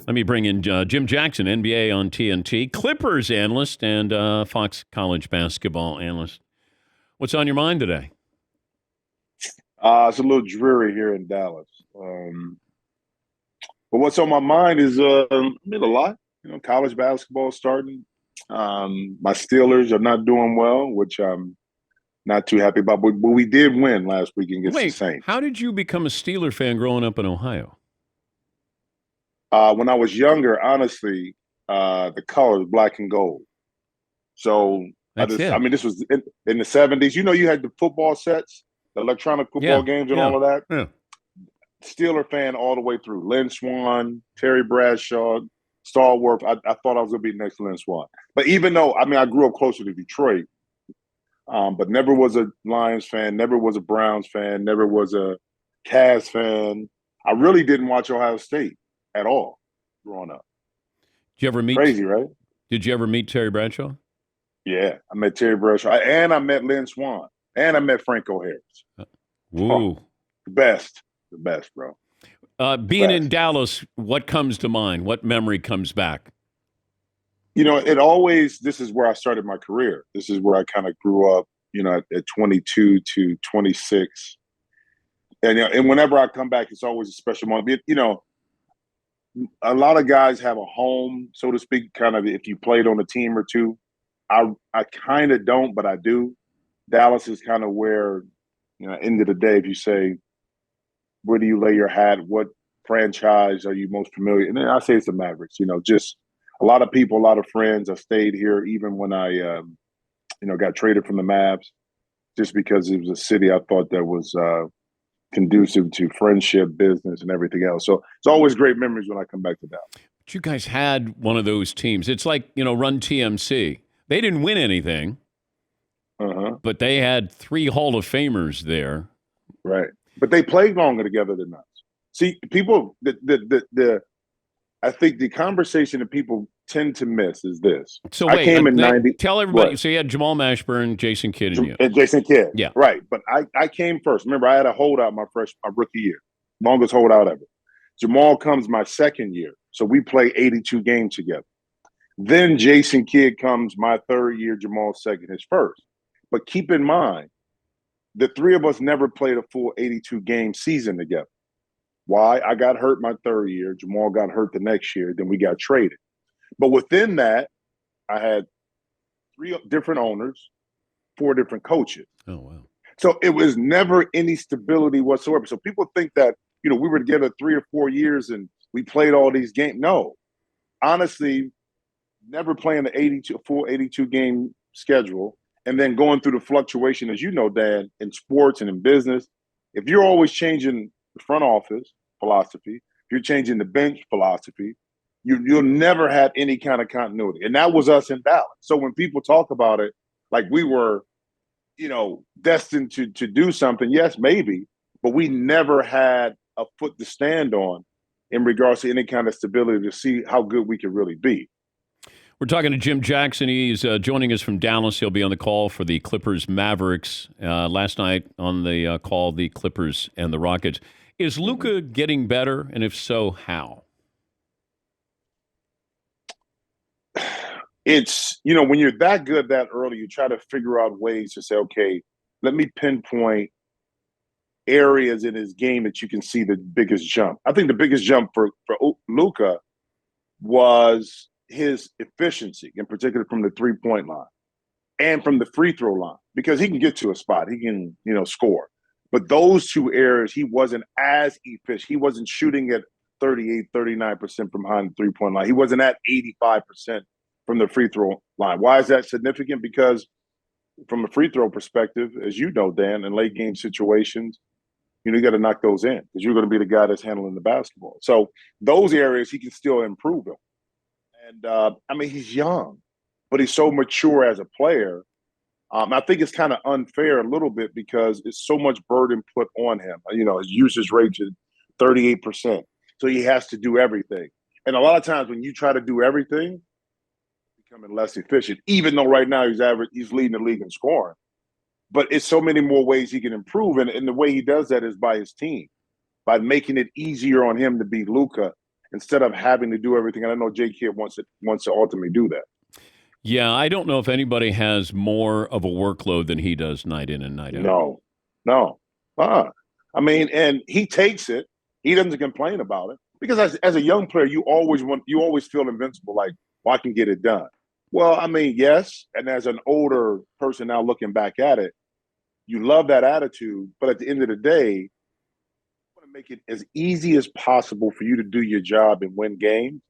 Let me bring in Jim Jackson, NBA on TNT, Clippers analyst, and Fox College basketball analyst. What's on your mind today? It's a little dreary here in Dallas. But what's on my mind is, a lot. College basketball starting. My Steelers are not doing well, which I'm not too happy about. But we did win last week against the Wait, Saints. how did you become a Steeler fan growing up in Ohio? When I was younger, honestly, the color is black and gold. So That's it. this was in the 70s. You had the football sets, the electronic football Yeah, games and yeah, all of that. yeah. Steeler fan all the way through. Lynn Swan, Terry Bradshaw, Stallworth. I thought I was going to be next to Lynn Swan. But even though, I grew up closer to Detroit, but never was a Lions fan, never was a Browns fan, never was a Cavs fan. I really didn't watch Ohio State at all growing up. Did you ever meet? Crazy, right? Did you ever meet Terry Bradshaw? Yeah, I met Terry Bradshaw, and I met Lynn Swan, and I met Franco Harris. Woo. The best, bro. Being in Dallas, what comes to mind? What memory comes back? This is where I started my career. This is where I kind of grew up, at 22 to 26. And whenever I come back, it's always a special moment. A lot of guys have a home, so to speak, kind of if you played on a team or two. I kind of don't, but I do. Dallas is kind of where, end of the day, if you say, where do you lay your hat? What franchise are you most familiar? And then I say it's the Mavericks. Just a lot of people, a lot of friends. I stayed here even when I, got traded from the Mavs, just because it was a city I thought that was conducive to friendship, business, and everything else. So it's always great memories when I come back to Dallas. But you guys had one of those teams. It's like, Run TMC. They didn't win anything, but they had 3 Hall of Famers there. Right. But they played longer together than us. See, people, I think the conversation that people tend to miss is this. So I came in 90. Tell everybody. What? So you had Jamal Mashburn, Jason Kidd, and you. And Jason Kidd. Yeah. Right. But I came first. Remember, I had a holdout my rookie year. Longest holdout ever. Jamal comes my second year. So we play 82 games together. Then Jason Kidd comes my third year, Jamal's second, his first. But keep in mind, the 3 of us never played a full 82 game season together. Why? I got hurt my third year. Jamal got hurt the next year. Then we got traded. But within that, I had 3 different owners, 4 different coaches. Oh, wow. So it was never any stability whatsoever. So people think that, we were together 3 or 4 years and we played all these games. No. Honestly, never playing the full 82 game schedule. And then going through the fluctuation, as you know, Dan, in sports and in business, if you're always changing the front office philosophy, if you're changing the bench philosophy, you'll never have any kind of continuity. And that was us in Dallas. So when people talk about it, like we were, destined to do something, yes, maybe, but we never had a foot to stand on in regards to any kind of stability to see how good we could really be. We're talking to Jim Jackson. He's joining us from Dallas. He'll be on the call for the Clippers Mavericks. Last night on the call, the Clippers and the Rockets. Is Luka getting better? And if so, how? It's, when you're that good that early, you try to figure out ways to say, okay, let me pinpoint areas in his game that you can see the biggest jump. I think the biggest jump for Luka was his efficiency, in particular from the 3-point line and from the free throw line, because he can get to a spot. He can, score. But those 2 areas, he wasn't as efficient. He wasn't shooting at 38, 39% from behind the 3-point line. He wasn't at 85% from the free throw line. Why is that significant? Because from a free throw perspective, as you know, Dan, in late game situations, you got to knock those in because you're going to be the guy that's handling the basketball. So those areas he can still improve in. And, he's young, but he's so mature as a player. I think it's kind of unfair a little bit because it's so much burden put on him. His usage rate is 38%. So he has to do everything. And a lot of times when you try to do everything, becoming less efficient, even though right now he's leading the league in scoring. But it's so many more ways he can improve. And the way he does that is by his team, by making it easier on him to be Luka instead of having to do everything. And I know J Kidd wants to ultimately do that. Yeah, I don't know if anybody has more of a workload than he does night in and night out. No. I mean, and he takes it. He doesn't complain about it because as a young player, you always feel invincible. Like, well, I can get it done. Well, I mean, yes. And as an older person now looking back at it, you love that attitude. But at the end of the day, you want to make it as easy as possible for you to do your job and win games.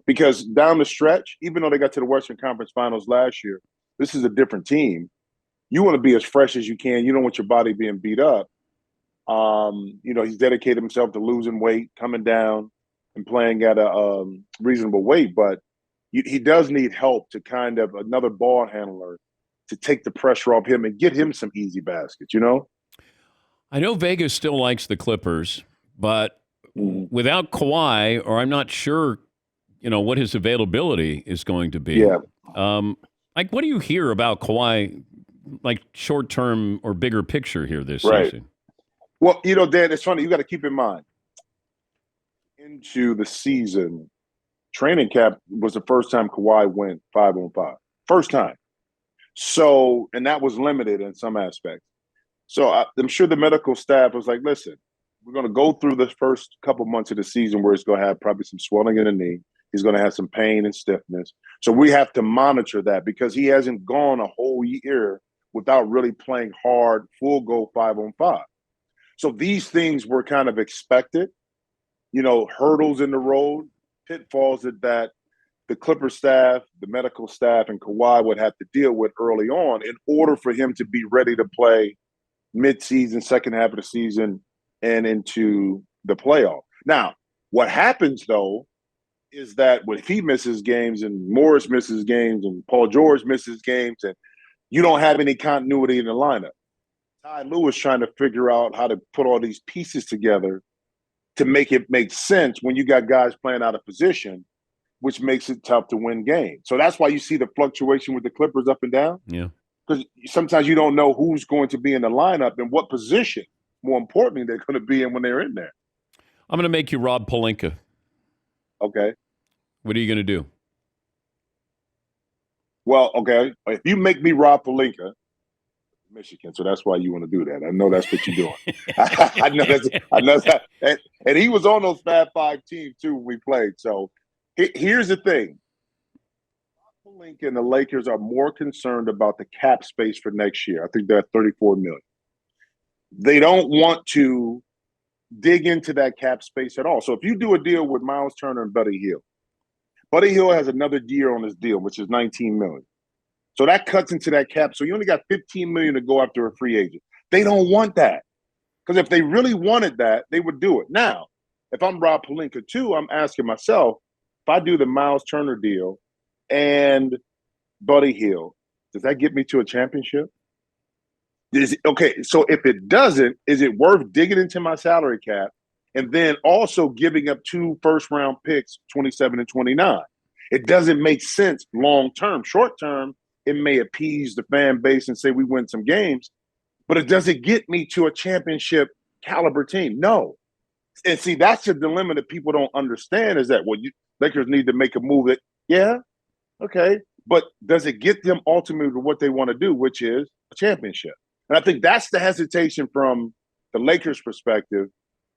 Because down the stretch, even though they got to the Western Conference Finals last year, this is a different team. You want to be as fresh as you can. You don't want your body being beat up. He's dedicated himself to losing weight, coming down, and playing at a reasonable weight. But he does need help to kind of another ball handler to take the pressure off him and get him some easy baskets, I know Vegas still likes the Clippers, but without Kawhi, or I'm not sure what his availability is going to be. Yeah. What do you hear about Kawhi, like short-term or bigger picture here this season? Well, Dan, it's funny. You got to keep in mind, into the season, training camp was the first time Kawhi went 5-on-5. First time. So, and that was limited in some aspects. So I'm sure the medical staff was like, listen, we're going to go through the first couple months of the season where he's going to have probably some swelling in the knee. He's going to have some pain and stiffness. So we have to monitor that because he hasn't gone a whole year without really playing hard, full go 5-on-5. So these things were kind of expected, hurdles in the road, pitfalls that the Clipper staff, the medical staff, and Kawhi would have to deal with early on in order for him to be ready to play mid-season, second half of the season, and into the playoff. Now, what happens, though, is that when he misses games and Morris misses games and Paul George misses games and you don't have any continuity in the lineup, Ty Lue trying to figure out how to put all these pieces together to make it make sense when you got guys playing out of position, which makes it tough to win games. So that's why you see the fluctuation with the Clippers up and down. Yeah. Because sometimes you don't know who's going to be in the lineup and what position, more importantly, they're going to be in when they're in there. I'm going to make you Rob Pelinka. Okay. What are you going to do? Well, okay. If you make me Rob Pelinka, Michigan, so that's why you want to do that. I know that's what you're doing. I know that. And he was on those Fab Five teams too when we played. So here's the thing: Rob Pelinka and the Lakers are more concerned about the cap space for next year. I think they're at $34 million. They don't want to dig into that cap space at all. So if you do a deal with Miles Turner and Buddy Hield has another year on his deal, which is $19 million. So that cuts into that cap. So you only got $15 million to go after a free agent. They don't want that. Because if they really wanted that, they would do it. Now, if I'm Rob Pelinka too, I'm asking myself, if I do the Miles Turner deal and Buddy Hield, does that get me to a championship? So if it doesn't, is it worth digging into my salary cap and then also giving up 2 first-round picks, 27 and 29? It doesn't make sense long-term. Short-term, it may appease the fan base and say we win some games, but it doesn't get me to a championship caliber team. No. And see, that's the dilemma that people don't understand is that, Lakers need to make a move that, yeah, okay, but does it get them ultimately to what they want to do, which is a championship? And I think that's the hesitation from the Lakers' perspective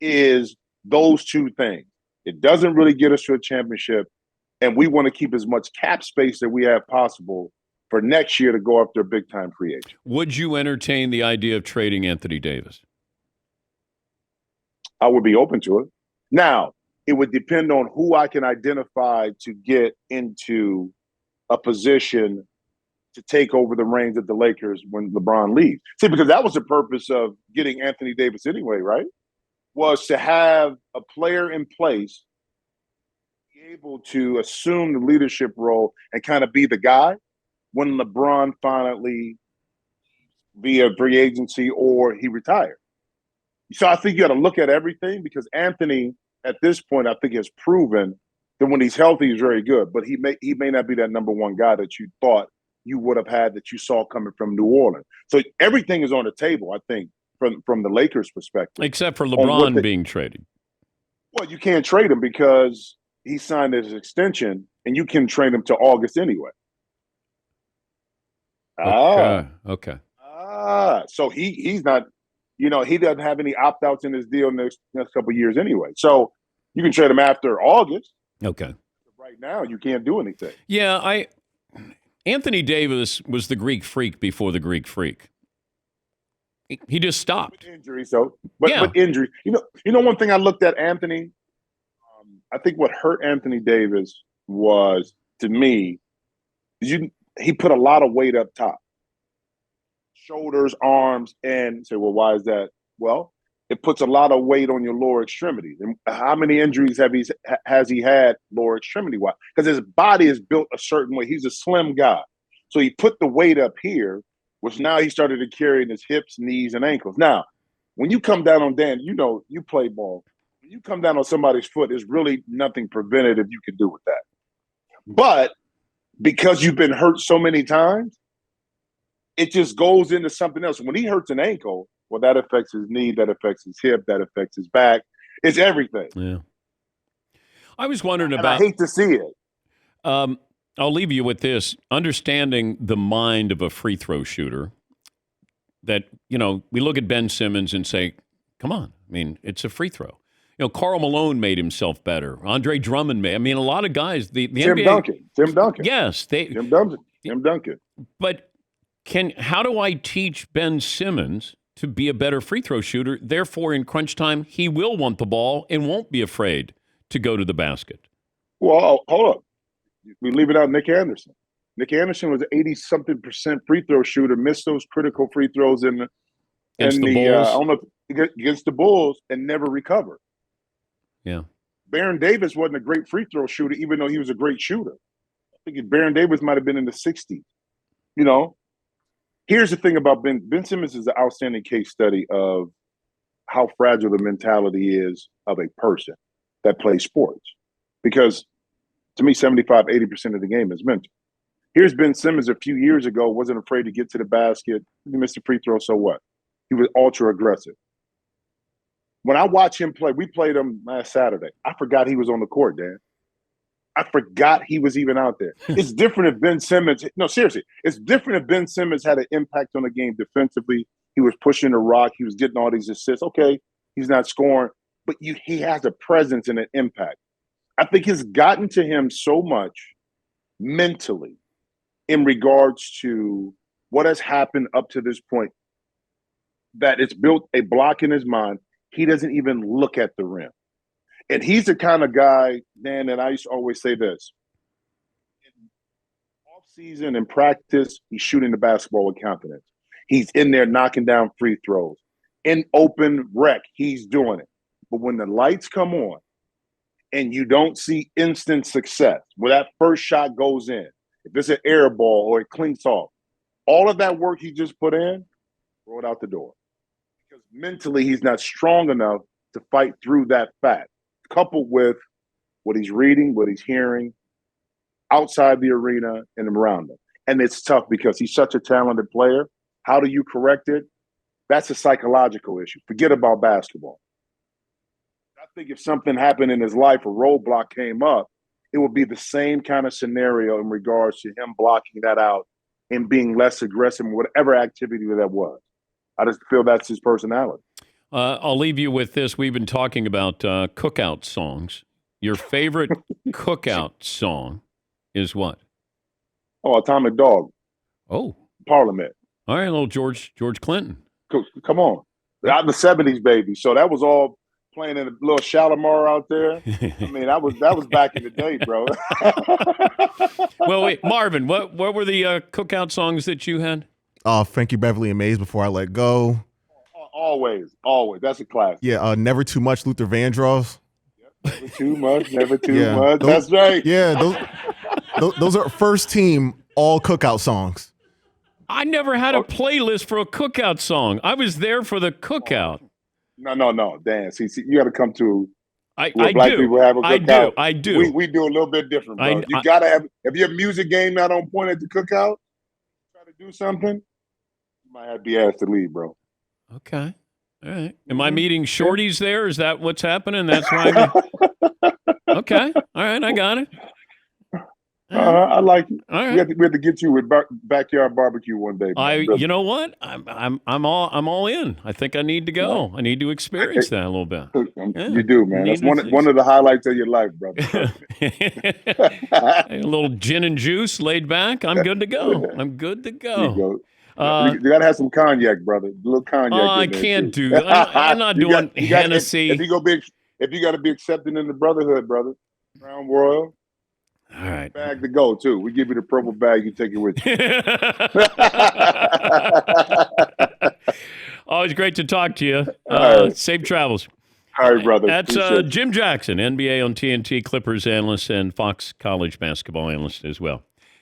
is those two things. It doesn't really get us to a championship, and we want to keep as much cap space that we have possible for next year to go after a big-time free agent. Would you entertain the idea of trading Anthony Davis? I would be open to it. Now, it would depend on who I can identify to get into a position to take over the reins of the Lakers when LeBron leaves. See, because that was the purpose of getting Anthony Davis anyway, right? Was to have a player in place be able to assume the leadership role and kind of be the guy when LeBron finally via free agency or he retired. So I think you got to look at everything because Anthony, at this point, I think has proven that when he's healthy, he's very good. But he may not be that number one guy that you thought you would have had that you saw coming from New Orleans. So everything is on the table, I think, from the Lakers' perspective. Except for LeBron being traded. Well, you can't trade him because he signed his extension, and you can trade him to August anyway. Okay. So he's not, he doesn't have any opt-outs in his deal next couple of years anyway. So you can trade him after August. Okay. Right now, you can't do anything. Yeah, Anthony Davis was the Greek freak before the Greek freak. He just stopped. With injury, but injury. One thing I looked at Anthony, I think what hurt Anthony Davis was, to me, he put a lot of weight up top. Shoulders, arms, and say, well, why is that? Well, it puts a lot of weight on your lower extremities. And how many injuries has he had lower extremity-wise? Because his body is built a certain way. He's a slim guy. So he put the weight up here, which now he started to carry in his hips, knees, and ankles. Now, when you come down on Dan, you play ball. When you come down on somebody's foot, there's really nothing preventative you can do with that. But because you've been hurt so many times, it just goes into something else. When he hurts an ankle, well, that affects his knee, that affects his hip, that affects his back. It's everything. Yeah. I was wondering and about. I hate to see it. I'll leave you with this. Understanding the mind of a free throw shooter, that, we look at Ben Simmons and say, come on. I mean, it's a free throw. Karl Malone made himself better. Andre Drummond made. I mean, a lot of guys. The Tim NBA, Duncan. Yes. Tim Duncan. But how do I teach Ben Simmons to be a better free throw shooter? Therefore, in crunch time, he will want the ball and won't be afraid to go to the basket. Well, hold up. We leave it out Nick Anderson. Nick Anderson was an 80-something% free throw shooter, missed those critical free throws against the Bulls and never recovered. Yeah. Baron Davis wasn't a great free throw shooter, even though he was a great shooter. I think Baron Davis might have been in the 60s. Here's the thing about Ben Simmons is an outstanding case study of how fragile the mentality is of a person that plays sports. Because to me, 75, 80% of the game is mental. Here's Ben Simmons a few years ago, wasn't afraid to get to the basket. He missed a free throw, so what? He was ultra aggressive. When I watch him play, we played him last Saturday. I forgot he was on the court, Dan. I forgot he was even out there. It's different if Ben Simmons – no, seriously. It's different if Ben Simmons had an impact on the game defensively. He was pushing the rock. He was getting all these assists. Okay, he's not scoring, but he has a presence and an impact. I think it's gotten to him so much mentally in regards to what has happened up to this point that it's built a block in his mind. He doesn't even look at the rim. And he's the kind of guy, Dan, and I used to always say this. In off-season and practice, he's shooting the basketball with confidence. He's in there knocking down free throws. In open rec, he's doing it. But when the lights come on and you don't see instant success, where that first shot goes in, if it's an air ball or it clinks off, all of that work he just put in, throw it out the door. Because mentally, he's not strong enough to fight through that fact, coupled with what he's reading, what he's hearing outside the arena and around him. And it's tough because he's such a talented player. How do you correct it? That's a psychological issue. Forget about basketball. I think if something happened in his life, a roadblock came up, it would be the same kind of scenario in regards to him blocking that out and being less aggressive in whatever activity that was. I just feel that's his personality. I'll leave you with this. We've been talking about cookout songs. Your favorite cookout song is what? Oh, Atomic Dog. Oh. Parliament. All right, little George Clinton. Come on. Out in the 70s, baby. So that was all playing in a little Shalimar out there. I mean, that was back in the day, bro. Well, wait, Marvin, what were the cookout songs that you had? Frankie Beverly and Maze, Before I Let Go. Always. That's a classic. Yeah, Never Too Much, Luther Vandross. Yep, never too much. That's right. Yeah, those are first team all cookout songs. I never had a playlist for a cookout song. I was there for the cookout. No, Dan. See, you got to come to where black do. people have a cookout. I do. We do a little bit different, bro. You got to have, if your music game not on point at the cookout, try to do something, you might have to be asked to leave, bro. Okay. All right. Am I meeting shorties there? Is that what's happening? That's why Okay. All right. I got it. I like it. All right. We have to get you with backyard barbecue one day. Man. You know what? I'm all in. I think I need to go. I need to experience that a little bit. Yeah. You do, man. That's one of the highlights of your life, brother. A little gin and juice, laid back. I'm good to go. I'm good to go. You gotta have some cognac, brother. A little cognac. I can't do that. I'm not doing Hennessy. If you got to be accepted in the brotherhood, brother. Crown Royal. All right. Bag to go too. We give you the purple bag. You take it with you. Always great to talk to you. Right. Safe travels. All right, brother. That's Jim Jackson, NBA on TNT, Clippers analyst, and Fox College basketball analyst as well.